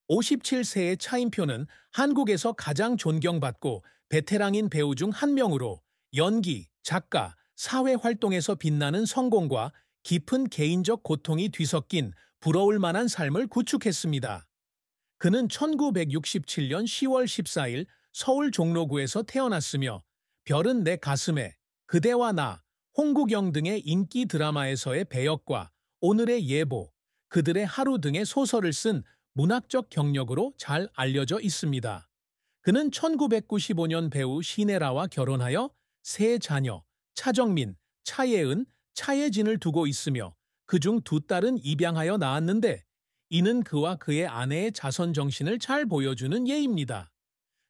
57세의 차인표는 한국에서 가장 존경받고 베테랑인 배우 중 한 명으로 연기, 작가, 사회 활동에서 빛나는 성공과 깊은 개인적 고통이 뒤섞인 부러울 만한 삶을 구축했습니다. 그는 1967년 10월 14일 서울 종로구에서 태어났으며 별은 내 가슴에, 그대와 나, 홍국영 등의 인기 드라마에서의 배역과 오늘의 예보, 그들의 하루 등의 소설을 쓴 문학적 경력으로 잘 알려져 있습니다. 그는 1995년 배우 신혜라와 결혼하여 세 자녀, 차정민, 차예은, 차예진을 두고 있으며 그중 두 딸은 입양하여 낳았는데 이는 그와 그의 아내의 자선 정신을 잘 보여주는 예입니다.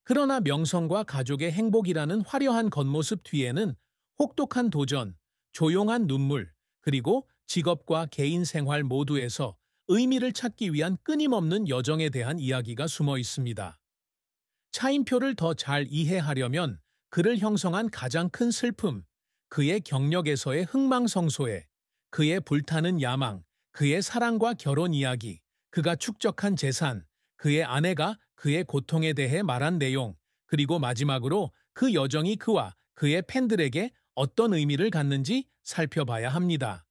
그러나 명성과 가족의 행복이라는 화려한 겉모습 뒤에는 혹독한 도전, 조용한 눈물, 그리고 직업과 개인 생활 모두에서 의미를 찾기 위한 끊임없는 여정에 대한 이야기가 숨어 있습니다. 차인표를 더 잘 이해하려면 그를 형성한 가장 큰 슬픔, 그의 경력에서의 흥망성쇠, 그의 불타는 야망, 그의 사랑과 결혼 이야기, 그가 축적한 재산, 그의 아내가 그의 고통에 대해 말한 내용, 그리고 마지막으로 그 여정이 그와 그의 팬들에게 어떤 의미를 갖는지 살펴봐야 합니다.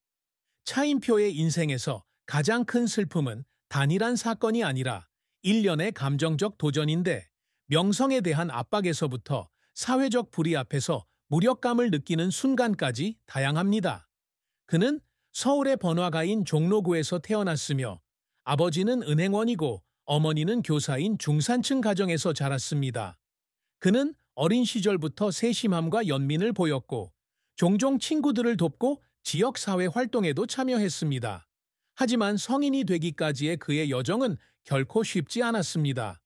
차인표의 인생에서 가장 큰 슬픔은 단일한 사건이 아니라 일련의 감정적 도전인데 명성에 대한 압박에서부터 사회적 불의 앞에서 무력감을 느끼는 순간까지 다양합니다. 그는 서울의 번화가인 종로구에서 태어났으며 아버지는 은행원이고 어머니는 교사인 중산층 가정에서 자랐습니다. 그는 어린 시절부터 세심함과 연민을 보였고 종종 친구들을 돕고 지역사회 활동에도 참여했습니다. 하지만 성인이 되기까지의 그의 여정은 결코 쉽지 않았습니다.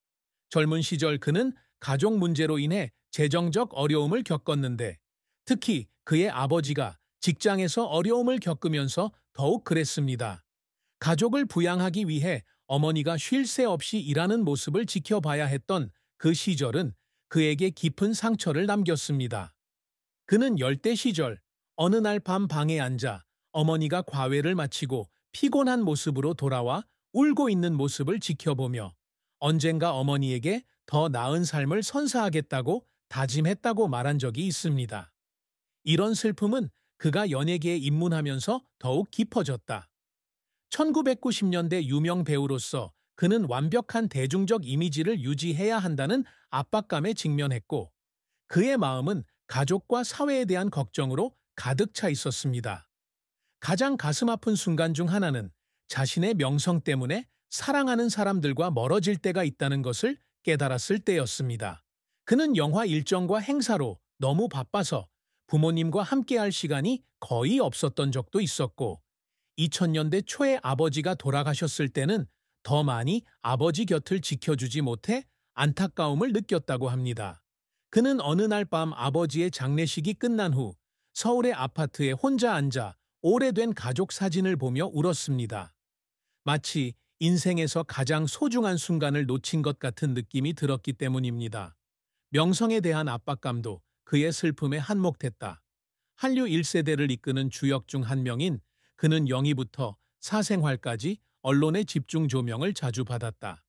젊은 시절 그는 가족 문제로 인해 재정적 어려움을 겪었는데 특히 그의 아버지가 직장에서 어려움을 겪으면서 더욱 그랬습니다. 가족을 부양하기 위해 어머니가 쉴 새 없이 일하는 모습을 지켜봐야 했던 그 시절은 그에게 깊은 상처를 남겼습니다. 그는 열대 시절 어느 날 밤 방에 앉아 어머니가 과외를 마치고 피곤한 모습으로 돌아와 울고 있는 모습을 지켜보며 언젠가 어머니에게 더 나은 삶을 선사하겠다고 다짐했다고 말한 적이 있습니다. 이런 슬픔은 그가 연예계에 입문하면서 더욱 깊어졌다. 1990년대 유명 배우로서 그는 완벽한 대중적 이미지를 유지해야 한다는 압박감에 직면했고 그의 마음은 가족과 사회에 대한 걱정으로 가득 차 있었습니다. 가장 가슴 아픈 순간 중 하나는 자신의 명성 때문에 사랑하는 사람들과 멀어질 때가 있다는 것을 깨달았을 때였습니다. 그는 영화 일정과 행사로 너무 바빠서 부모님과 함께할 시간이 거의 없었던 적도 있었고 2000년대 초에 아버지가 돌아가셨을 때는 더 많이 아버지 곁을 지켜주지 못해 안타까움을 느꼈다고 합니다. 그는 어느 날 밤 아버지의 장례식이 끝난 후 서울의 아파트에 혼자 앉아 오래된 가족 사진을 보며 울었습니다. 마치 인생에서 가장 소중한 순간을 놓친 것 같은 느낌이 들었기 때문입니다. 명성에 대한 압박감도 그의 슬픔에 한몫했다. 한류 1세대를 이끄는 주역 중 한 명인 그는 영희부터 사생활까지 언론의 집중 조명을 자주 받았다.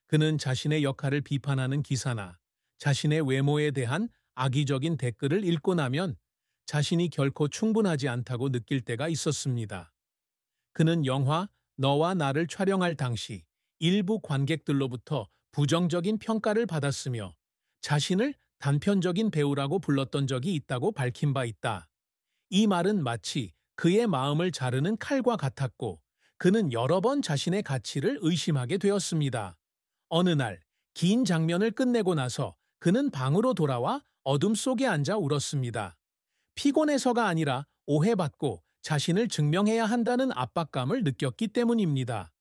그는 자신의 역할을 비판하는 기사나 자신의 외모에 대한 악의적인 댓글을 읽고 나면 자신이 결코 충분하지 않다고 느낄 때가 있었습니다. 그는 영화 너와 나를 촬영할 당시 일부 관객들로부터 부정적인 평가를 받았으며 자신을 단편적인 배우라고 불렀던 적이 있다고 밝힌 바 있다. 이 말은 마치 그의 마음을 자르는 칼과 같았고 그는 여러 번 자신의 가치를 의심하게 되었습니다. 어느 날 긴 장면을 끝내고 나서 그는 방으로 돌아와 어둠 속에 앉아 울었습니다. 피곤해서가 아니라 오해받고 자신을 증명해야 한다는 압박감을 느꼈기 때문입니다.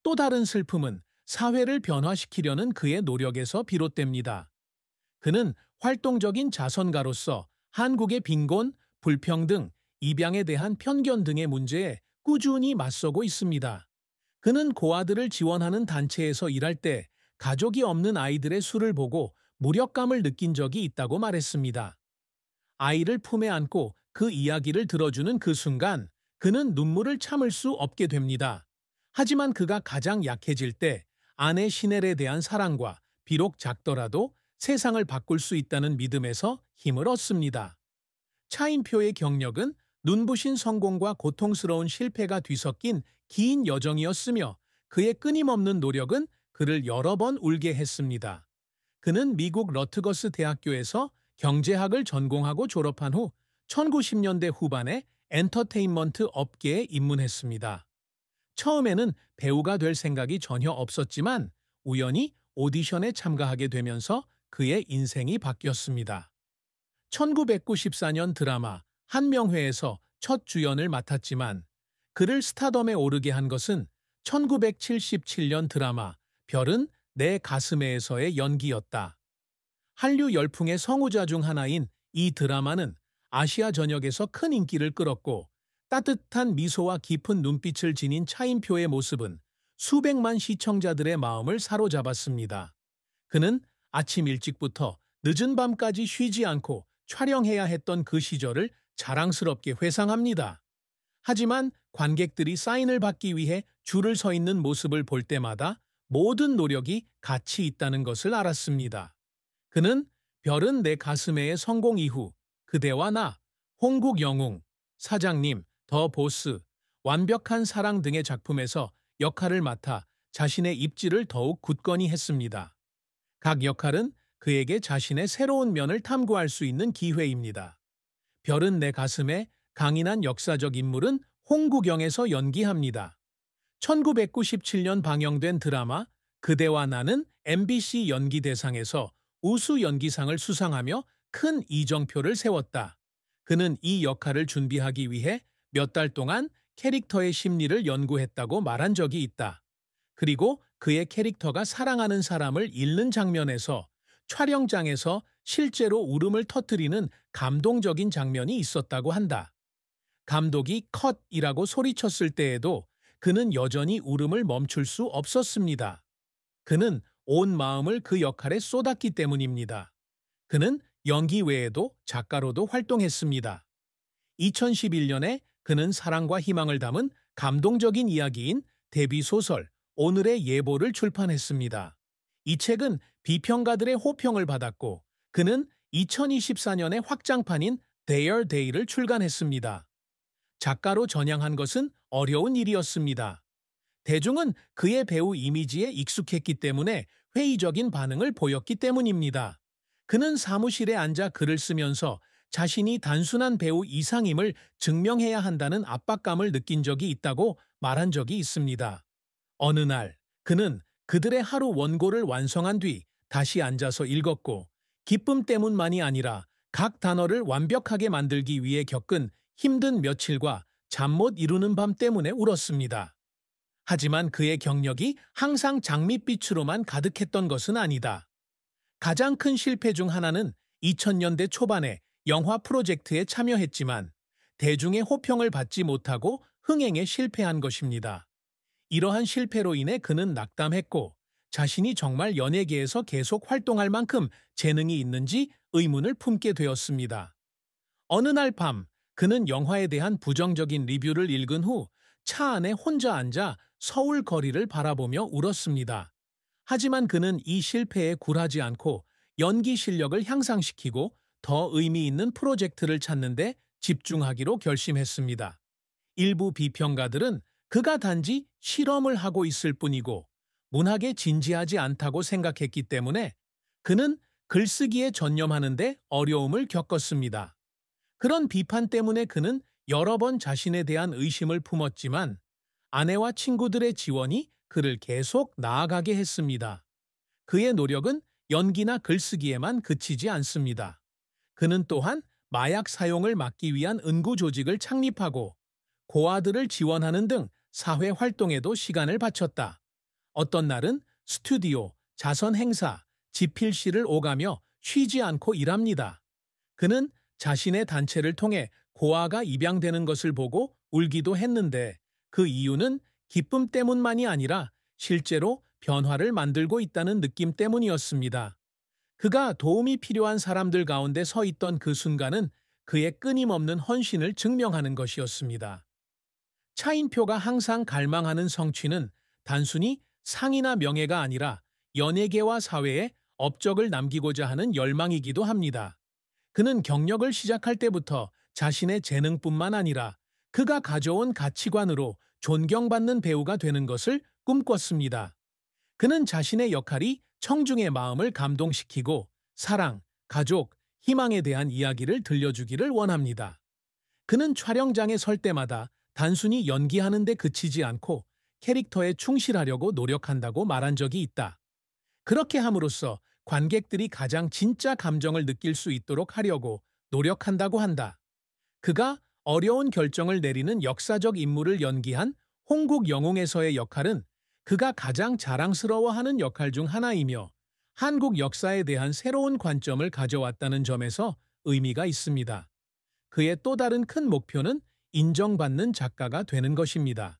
또 다른 슬픔은 사회를 변화시키려는 그의 노력에서 비롯됩니다. 그는 활동적인 자선가로서 한국의 빈곤, 불평등, 입양에 대한 편견 등의 문제에 꾸준히 맞서고 있습니다. 그는 고아들을 지원하는 단체에서 일할 때 가족이 없는 아이들의 수를 보고 무력감을 느낀 적이 있다고 말했습니다. 아이를 품에 안고 그 이야기를 들어주는 그 순간 그는 눈물을 참을 수 없게 됩니다. 하지만 그가 가장 약해질 때 아내 시넬에 대한 사랑과 비록 작더라도 세상을 바꿀 수 있다는 믿음에서 힘을 얻습니다. 차인표의 경력은 눈부신 성공과 고통스러운 실패가 뒤섞인 긴 여정이었으며 그의 끊임없는 노력은 그를 여러 번 울게 했습니다. 그는 미국 러트거스 대학교에서 경제학을 전공하고 졸업한 후 1910년대 후반에 엔터테인먼트 업계에 입문했습니다. 처음에는 배우가 될 생각이 전혀 없었지만 우연히 오디션에 참가하게 되면서 그의 인생이 바뀌었습니다. 1994년 드라마 한명회에서 첫 주연을 맡았지만 그를 스타덤에 오르게 한 것은 1977년 드라마 별은 내 가슴에에서의 연기였다. 한류 열풍의 성우자 중 하나인 이 드라마는 아시아 전역에서 큰 인기를 끌었고 따뜻한 미소와 깊은 눈빛을 지닌 차인표의 모습은 수백만 시청자들의 마음을 사로잡았습니다. 그는 아침 일찍부터 늦은 밤까지 쉬지 않고 촬영해야 했던 그 시절을 자랑스럽게 회상합니다. 하지만 관객들이 사인을 받기 위해 줄을 서 있는 모습을 볼 때마다 모든 노력이 가치 있다는 것을 알았습니다. 그는 별은 내 가슴에의 성공 이후 그대와 나, 홍국 영웅, 사장님, 더 보스, 완벽한 사랑 등의 작품에서 역할을 맡아 자신의 입지를 더욱 굳건히 했습니다. 각 역할은 그에게 자신의 새로운 면을 탐구할 수 있는 기회입니다. 별은 내 가슴에 강인한 역사적 인물은 홍국영에서 연기합니다. 1997년 방영된 드라마 그대와 나는 MBC 연기대상에서 우수 연기상을 수상하며 큰 이정표를 세웠다. 그는 이 역할을 준비하기 위해 몇 달 동안 캐릭터의 심리를 연구했다고 말한 적이 있다. 그리고 그의 캐릭터가 사랑하는 사람을 잃는 장면에서 촬영장에서 실제로 울음을 터뜨리는 감동적인 장면이 있었다고 한다. 감독이 컷이라고 소리쳤을 때에도 그는 여전히 울음을 멈출 수 없었습니다. 그는 온 마음을 그 역할에 쏟았기 때문입니다. 그는 연기 외에도 작가로도 활동했습니다. 2011년에 그는 사랑과 희망을 담은 감동적인 이야기인 데뷔 소설 오늘의 예보를 출판했습니다. 이 책은 비평가들의 호평을 받았고 그는 2024년에 확장판인 Their Day를 출간했습니다. 작가로 전향한 것은 어려운 일이었습니다. 대중은 그의 배우 이미지에 익숙했기 때문에 회의적인 반응을 보였기 때문입니다. 그는 사무실에 앉아 글을 쓰면서 자신이 단순한 배우 이상임을 증명해야 한다는 압박감을 느낀 적이 있다고 말한 적이 있습니다. 어느 날 그는 그들의 하루 원고를 완성한 뒤 다시 앉아서 읽었고 기쁨 때문만이 아니라 각 단어를 완벽하게 만들기 위해 겪은 힘든 며칠과 잠 못 이루는 밤 때문에 울었습니다. 하지만 그의 경력이 항상 장밋빛으로만 가득했던 것은 아니다. 가장 큰 실패 중 하나는 2000년대 초반에 영화 프로젝트에 참여했지만 대중의 호평을 받지 못하고 흥행에 실패한 것입니다. 이러한 실패로 인해 그는 낙담했고 자신이 정말 연예계에서 계속 활동할 만큼 재능이 있는지 의문을 품게 되었습니다. 어느 날 밤 그는 영화에 대한 부정적인 리뷰를 읽은 후 차 안에 혼자 앉아 서울 거리를 바라보며 울었습니다. 하지만 그는 이 실패에 굴하지 않고 연기 실력을 향상시키고 더 의미 있는 프로젝트를 찾는데 집중하기로 결심했습니다. 일부 비평가들은 그가 단지 실험을 하고 있을 뿐이고 문학에 진지하지 않다고 생각했기 때문에 그는 글쓰기에 전념하는데 어려움을 겪었습니다. 그런 비판 때문에 그는 여러 번 자신에 대한 의심을 품었지만 아내와 친구들의 지원이 그를 계속 나아가게 했습니다. 그의 노력은 연기나 글쓰기에만 그치지 않습니다. 그는 또한 마약 사용을 막기 위한 은구 조직을 창립하고 고아들을 지원하는 등 사회 활동에도 시간을 바쳤다. 어떤 날은 스튜디오, 자선 행사, 집필실을 오가며 쉬지 않고 일합니다. 그는 자신의 단체를 통해 고아가 입양되는 것을 보고 울기도 했는데 그 이유는 기쁨 때문만이 아니라 실제로 변화를 만들고 있다는 느낌 때문이었습니다. 그가 도움이 필요한 사람들 가운데 서 있던 그 순간은 그의 끊임없는 헌신을 증명하는 것이었습니다. 차인표가 항상 갈망하는 성취는 단순히 상이나 명예가 아니라 연예계와 사회에 업적을 남기고자 하는 열망이기도 합니다. 그는 경력을 시작할 때부터 자신의 재능뿐만 아니라 그가 가져온 가치관으로 존경받는 배우가 되는 것을 꿈꿨습니다. 그는 자신의 역할이 청중의 마음을 감동시키고 사랑, 가족, 희망에 대한 이야기를 들려주기를 원합니다. 그는 촬영장에 설 때마다 단순히 연기하는 데 그치지 않고 캐릭터에 충실하려고 노력한다고 말한 적이 있다. 그렇게 함으로써 관객들이 가장 진짜 감정을 느낄 수 있도록 하려고 노력한다고 한다. 그가 어려운 결정을 내리는 역사적 인물을 연기한 홍국 영웅에서의 역할은 그가 가장 자랑스러워하는 역할 중 하나이며 한국 역사에 대한 새로운 관점을 가져왔다는 점에서 의미가 있습니다. 그의 또 다른 큰 목표는 인정받는 작가가 되는 것입니다.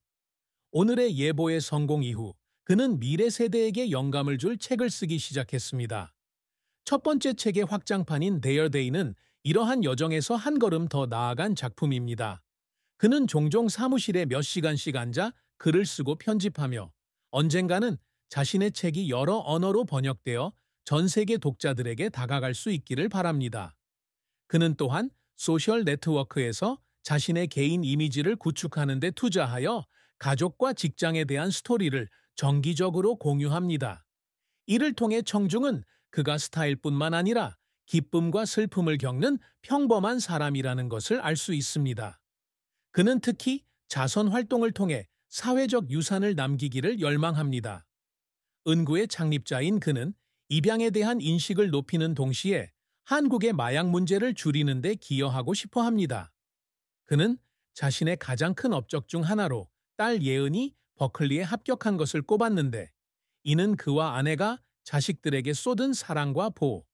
오늘의 예보의 성공 이후 그는 미래 세대에게 영감을 줄 책을 쓰기 시작했습니다. 첫 번째 책의 확장판인 Their Day는 이러한 여정에서 한 걸음 더 나아간 작품입니다. 그는 종종 사무실에 몇 시간씩 앉아 글을 쓰고 편집하며 언젠가는 자신의 책이 여러 언어로 번역되어 전 세계 독자들에게 다가갈 수 있기를 바랍니다. 그는 또한 소셜 네트워크에서 자신의 개인 이미지를 구축하는 데 투자하여 가족과 직장에 대한 스토리를 정기적으로 공유합니다. 이를 통해 청중은 그가 스타일뿐만 아니라 기쁨과 슬픔을 겪는 평범한 사람이라는 것을 알 수 있습니다. 그는 특히 자선 활동을 통해 사회적 유산을 남기기를 열망합니다. 은구의 창립자인 그는 입양에 대한 인식을 높이는 동시에 한국의 마약 문제를 줄이는 데 기여하고 싶어 합니다. 그는 자신의 가장 큰 업적 중 하나로 딸 예은이 버클리에 합격한 것을 꼽았는데 이는 그와 아내가 자식들에게 쏟은 사랑과 보호,